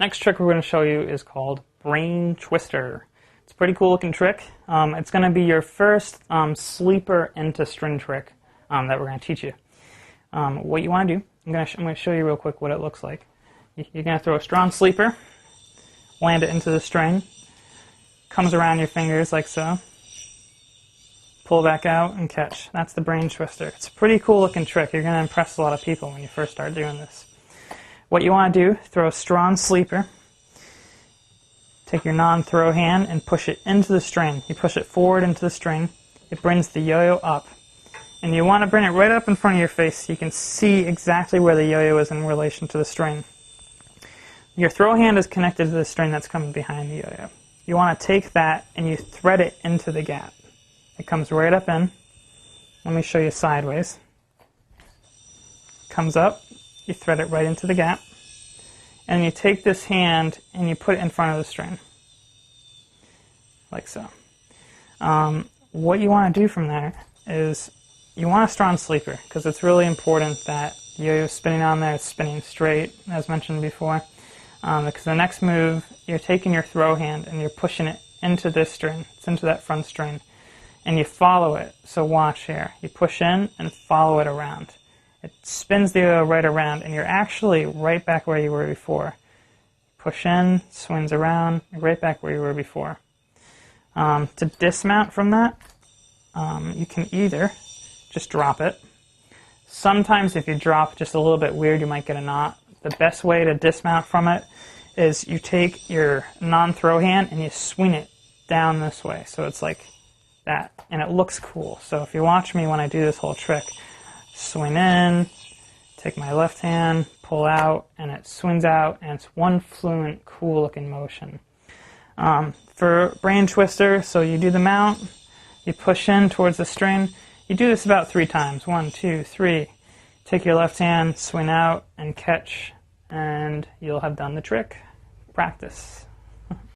Next trick we're going to show you is called Brain Twister. It's a pretty cool looking trick. It's going to be your first sleeper into string trick that we're going to teach you. What you want to do, I'm going to show you real quick what it looks like. You're going to throw a strong sleeper, land it into the string, comes around your fingers like so, pull back out and catch. That's the Brain Twister. It's a pretty cool looking trick. You're going to impress a lot of people when you first start doing this. What you want to do, throw a strong sleeper, take your non-throw hand and push it into the string. You push it forward into the string, it brings the yo-yo up. And you want to bring it right up in front of your face so you can see exactly where the yo-yo is in relation to the string. Your throw hand is connected to the string that's coming behind the yo-yo. You want to take that and you thread it into the gap. It comes right up in. Let me show you sideways. Comes up, you thread it right into the gap, and you take this hand and you put it in front of the string, like so. What you want to do from there is you want a strong sleeper, because it's really important that the yo-yo spinning on there is spinning straight, as mentioned before. Because the next move, you're taking your throw hand and you're pushing it into this string, it's into that front string, and you follow it. So watch here. You push in and follow it around. It spins the yo-yo right around, and you're actually right back where you were before. Push in, swings around, you're right back where you were before. To dismount from that, you can either just drop it. Sometimes if you drop just a little bit weird, you might get a knot. The best way to dismount from it is you take your non-throw hand and you swing it down this way. So it's like that, and it looks cool. So if you watch me when I do this whole trick, swing in, take my left hand, pull out, and it swings out, and it's one fluent, cool looking motion. For Brain Twister, so you do the mount, you push in towards the string. You do this about 3 times. 1, 2, 3. Take your left hand, swing out, and catch, and you'll have done the trick. Practice.